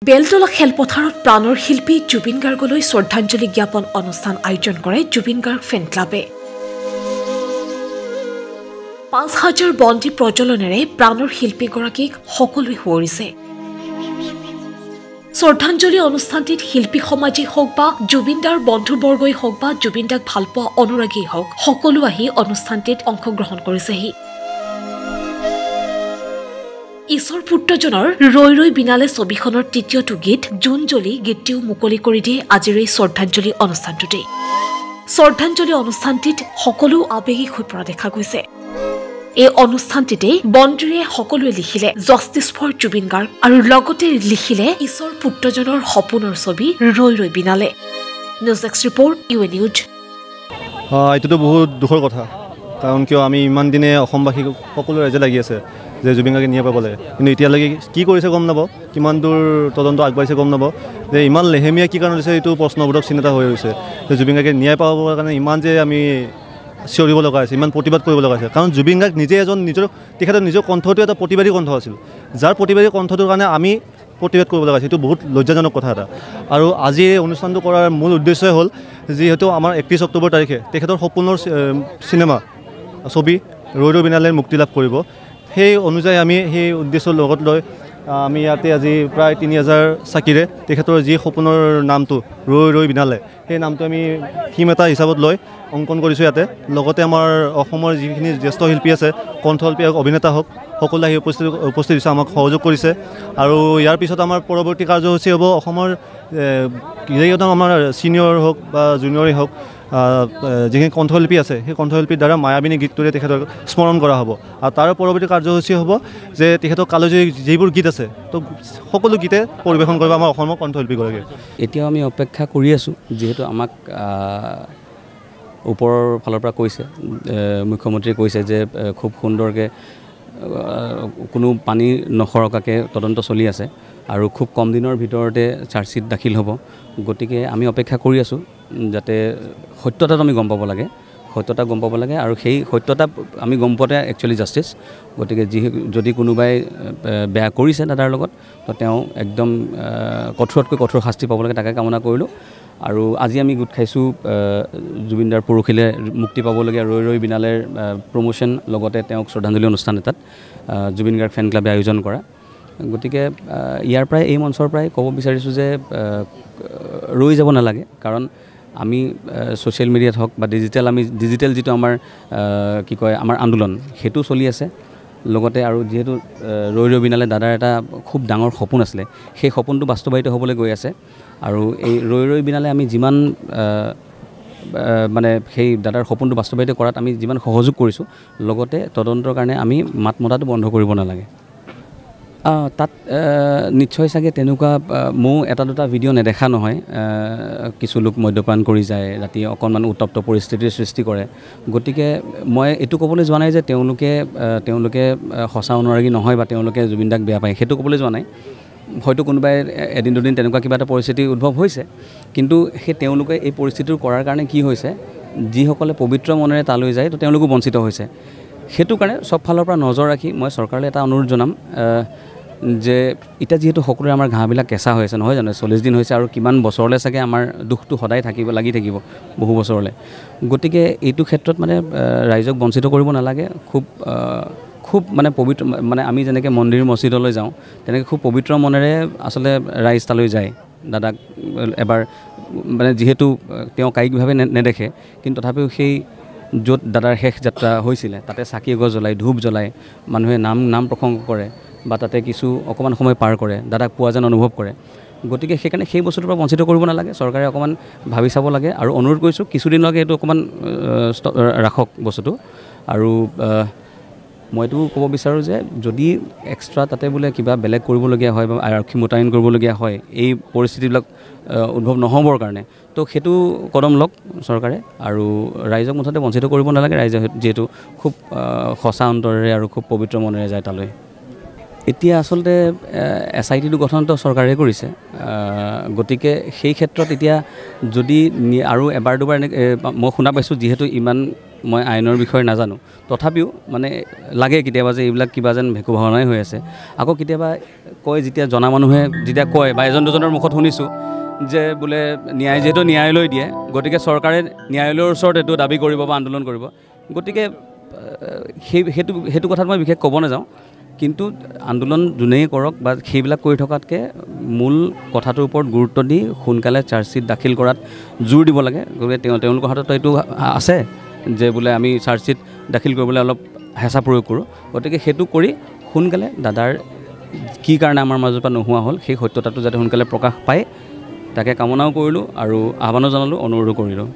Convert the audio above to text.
বেলতলা খেলপথাৰত প্ৰাণৰ শিল্পী জুবিন গাৰ্গলৈ শ্ৰদ্ধাঞ্জলি জ্ঞাপন অনুষ্ঠান আয়োজন কৰে জুবিন গাৰ্গ ফেন ক্লাবে। ৫,০০০ বন্তি প্ৰজ্বলনেৰে প্ৰাণৰ শিল্পীগৰাকীক সকলোৱে সোঁৱৰিছে। শ্ৰদ্ধাঞ্জলি অনুষ্ঠানটিত শিল্পী সমাজেই হওক বা জুবিনদাৰ বন্ধুবৰ্গই হওক বা জুবিনদাক ভালপোৱা অনুৰাগীয়ে হওক সকলো আহি অনুষ্ঠানটিত অংশগ্ৰহণ কৰিছেহি। ঈশ্বৰ পুত্ৰজনৰ ৰৈ ৰৈ বিনালে ছবিখনৰ তৃতীয়টো গীত জোনজ্বলি গীতটিও মুকলি কৰি দিয়ে আজিৰ এই শ্ৰদ্ধাঞ্জলি অনুষ্ঠানটোতে। শ্ৰদ্ধাঞ্জলি অনুষ্ঠানটিত সকলো আৱেগিক হৈ পৰা দেখা গৈছে। এই অনুষ্ঠানটিতে বন্তিৰে সকলোৱে লিখিলে জাষ্টিছ ফৰ জুবিন গাৰ্গ আৰু লগতে লিখিলে ঈশ্বৰ পুত্ৰজনৰ সপোনৰ ছবি ৰৈ ৰৈ বিনালে। নিউজ এক্স ৰিপৰ্ট ইউএ নিউজ। এইটোতো বহুত দুখৰ কথা, কাৰণ কিয় আমি ইমান দিনে অসমবাসী সকলো ৰাইজে লাগি আছে যে জুবিন গাৰ্গে নিয়ে পাব লাগে, কিন্তু এতিয়ালৈকে কি কৰিছে গম নাপাওঁ, কিমান দূৰ তদন্ত আগবাঢ়িছে গম নাপাওঁ, যে ইমান লেহেমীয়া কি কাৰণ দিছে এইটো প্ৰশ্নবোধক চিন এটা হৈ গৈছে যে জুবিন গাৰ্গে ন্যায় পাবৰ কাৰণে ইমান যে আমি চিঞৰিব লগা হৈছে, ইমান প্ৰতিবাদ কৰিব লগা হৈছে। কাৰণ জুবিন গাৰ্গ নিজে এজন তেখেতৰ নিজৰ কণ্ঠটো এটা প্ৰতিবাদী কণ্ঠ আছিল, যাৰ প্ৰতিবাদী কণ্ঠটোৰ কাৰণে আমি প্ৰতিবাদ কৰিব লগা হৈছে। এইটো বহুত লজ্জাজনক কথা এটা। আৰু আজি এই অনুষ্ঠানটো কৰাৰ মূল উদ্দেশ্যই হ'ল যিহেতু আমাৰ ৩১ অক্টোবৰ তাৰিখে তেখেতৰ সপোনৰ চিনেমা ছবি ৰৈ ৰৈ বিনালে মুক্তি লাভ কৰিব। সেই অনুযায়ী আমি সেই উদ্দেশ্যৰ লগত লৈ আমি ইয়াতে আজি প্ৰায় ৩,০০০ চাকিৰে তেখেতৰ যি সপোনৰ নামটো ৰৈ ৰৈ বিনালে, সেই নামটো আমি থিম এটা হিচাপত লৈ অংকন কৰিছোঁ ইয়াতে। লগতে আমাৰ অসমৰ যিখিনি জ্যেষ্ঠ শিল্পী আছে, কণ্ঠশিল্পী হওক, অভিনেতা হওক, সকলো আহি উপস্থিত হৈছে, আমাক সহযোগ কৰিছে। আৰু ইয়াৰ পিছত আমাৰ পৰৱৰ্তী কাৰ্যসূচী হ'ব অসমৰ যিকেইজন আমাৰ ছিনিয়ৰ হওক বা জুনিয়ৰেই হওক যিখিনি কণ্ঠশিল্পী আছে, সেই কণ্ঠশিল্পীৰ দ্বাৰা মায়াবিনী গীতটোৰে তেখেতক স্মৰণ কৰা হ'ব। আৰু তাৰ পৰৱৰ্তী কাৰ্যসূচী হ'ব যে তেখেতক কালজয়ী যিবোৰ গীত আছে তো সকলো গীতে পৰিৱেশন কৰিব আমাৰ অসমৰ কণ্ঠশিল্পীগৰাকীয়ে। এতিয়াও আমি অপেক্ষা কৰি আছোঁ, যিহেতু আমাক ওপৰৰ ফালৰ পৰা কৈছে, মুখ্যমন্ত্ৰীয়ে কৈছে যে খুব সুন্দৰকৈ কোনো পানী নসৰকাকৈ তদন্ত চলি আছে আৰু খুব কম দিনৰ ভিতৰতে চাৰ্জশ্বিট দাখিল হ'ব। গতিকে আমি অপেক্ষা কৰি আছোঁ যাতে সত্যতাটো আমি গম পাব লাগে, সত্যতা গম পাব লাগে, আৰু সেই সত্যতা আমি গম পোৱাতে একচুৱেলি জাষ্টিছ। গতিকে যদি কোনোবাই বেয়া কৰিছে দাদাৰ লগত, তো তেওঁ একদম কঠোৰতকৈ কঠোৰ শাস্তি পাব লাগে, তাকে কামনা কৰিলোঁ। আৰু আজি আমি গোট খাইছোঁ জুবিনদাৰ পৰহিলৈ মুক্তি পাবলগীয়া ৰৈ ৰৈ বিনালেৰ প্ৰমোশ্যন, লগতে তেওঁক শ্ৰদ্ধাঞ্জলি অনুষ্ঠান এটাত জুবিন গাৰ্গ ফেন ক্লাবে আয়োজন কৰা। গতিকে ইয়াৰ পৰাই, এই মঞ্চৰ পৰাই ক'ব বিচাৰিছোঁ যে ৰৈ যাব নালাগে, কাৰণ আমি ছ'চিয়েল মিডিয়াত হওক বা ডিজিটেল যিটো আমাৰ কি কয় আমাৰ আন্দোলন, সেইটো চলি আছে। লগতে আৰু যিহেতু ৰৈ ৰৈ বিনালে দাদাৰ এটা খুব ডাঙৰ সপোন আছিলে, সেই সপোনটো বাস্তৱায়িত হ'বলৈ গৈ আছে। আৰু এই ৰৈ ৰৈ বিনালে আমি যিমান মানে সেই দাদাৰ সপোনটো বাস্তৱায়িত কৰাত আমি যিমান সহযোগ কৰিছোঁ, লগতে তদন্তৰ কাৰণে আমি মাত মতাটো বন্ধ কৰিব নালাগে। তাত নিশ্চয় চাগে তেনেকুৱা ময়ো এটা দুটা ভিডিঅ' নেদেখা নহয়, কিছু লোক মদ্যপান কৰি যায়, ৰাতি অকণমান উত্তপ্ত পৰিস্থিতিৰ সৃষ্টি কৰে। গতিকে মই এইটো ক'বলৈ যোৱা নাই যে তেওঁলোকে সঁচা অনুৰাগী নহয় বা তেওঁলোকে জুবিন দাক বেয়া পায়, সেইটো ক'বলৈ যোৱা নাই। হয়তো কোনোবাই এদিন দুদিন তেনেকুৱা কিবা এটা পৰিস্থিতি উদ্ভৱ হৈছে, কিন্তু সেই তেওঁলোকে এই পৰিস্থিতিটো কৰাৰ কাৰণে কি হৈছে, যিসকলে পবিত্ৰ মনেৰে তালৈ যায় তো তেওঁলোকো বঞ্চিত হৈছে। সেইটো কাৰণে চব ফালৰ পৰা নজৰ ৰাখি মই চৰকাৰলৈ এটা অনুৰোধ জনাম যে এতিয়া যিহেতু সকলোৰে আমাৰ ঘাঁহবিলাক কেঁচা হৈ আছে, নহয় জানো, 40 দিন হৈছে, আৰু কিমান বছৰলৈ চাগে আমাৰ দুখটো সদায় লাগি থাকিব বহু বছৰলৈ। গতিকে এইটো ক্ষেত্ৰত মানে ৰাইজক বঞ্চিত কৰিব নালাগে। খুব মানে পবিত্ৰ, মানে আমি যেনেকৈ মন্দিৰ মছজিদলৈ যাওঁ তেনেকৈ খুব পবিত্ৰ মনেৰে আচলতে ৰাইজ তালৈ যায়। দাদাক এবাৰ মানে যিহেতু তেওঁ কায়িকভাৱে নেদেখে, কিন্তু তথাপিও সেই য'ত দাদাৰ শেষ যাত্ৰা হৈছিলে তাতে চাকি এগছ জ্বলায়, ধূপ জ্বলায়, মানুহে নাম প্ৰসংগ কৰে বা তাতে কিছু অকণমান সময় পাৰ কৰে, দাদাক পোৱা যেন অনুভৱ কৰে। গতিকে সেইকাৰণে সেই বস্তুটোৰ পৰা বঞ্চিত কৰিব নালাগে, চৰকাৰে অকণমান ভাবি চাব লাগে। আৰু অনুৰোধ কৰিছোঁ কিছুদিনলৈকে এইটো অকণমান ৰাখক বস্তুটো। আৰু মইতো ক'ব বিচাৰোঁ যে যদি এক্সট্ৰা তাতে বোলে কিবা বেলেগ কৰিবলগীয়া হয় বা আৰক্ষী মোতায়েন কৰিবলগীয়া হয় এই পৰিস্থিতিবিলাক উদ্ভৱ নহ'বৰ কাৰণে, তো সেইটো কদম লওক চৰকাৰে। আৰু ৰাইজক মুঠতে বঞ্চিত কৰিব নালাগে, ৰাইজে যিহেতু খুব সঁচা অন্তৰেৰে আৰু খুব পবিত্ৰ মনেৰে যায় তালৈ। এতিয়া আচলতে SITটো গঠনটো চৰকাৰে কৰিছে, গতিকে সেই ক্ষেত্ৰত এতিয়া যদি আৰু এবাৰ দুবাৰ মই শুনা পাইছোঁ, যিহেতু ইমান মই আইনৰ বিষয়ে নাজানো তথাপিও মানে লাগে কেতিয়াবা যে এইবিলাক কিবা যেন ভেকু ভাওনাই হৈ আছে আকৌ কেতিয়াবা কয় যেতিয়া জনা মানুহে যেতিয়া কয় বা এজন দুজনৰ মুখত শুনিছোঁ যে বোলে ন্যায় যিহেতু ন্যায়ালয় দিয়ে গতিকে চৰকাৰে ন্যায়ালয়ৰ ওচৰত এইটো দাবী কৰিব বা আন্দোলন কৰিব গতিকে সেইটো কথাত মই বিশেষ ক'ব নাযাওঁ কিন্তু আন্দোলন যোনেই কৰক বা সেইবিলাক কৰি থকাতকৈ মূল কথাটোৰ ওপৰত গুৰুত্ব দি সোনকালে চাৰ্জশ্বিট দাখিল কৰাত জোৰ দিব লাগে গতিকে তেওঁলোকৰ হাতত এইটো আছে যে বোলে আমি চাৰ্জশ্বিট দাখিল কৰিবলৈ অলপ হেঁচা প্ৰয়োগ কৰোঁ গতিকে সেইটো কৰি সোনকালে দাদাৰ কি কাৰণে আমাৰ মাজৰ পৰা নোহোৱা হ'ল সেই সত্যতাটো যাতে সোনকালে প্ৰকাশ পায় তাকে কামনাও কৰিলোঁ আৰু আহ্বানো জনালোঁ অনুৰোধো কৰিলোঁ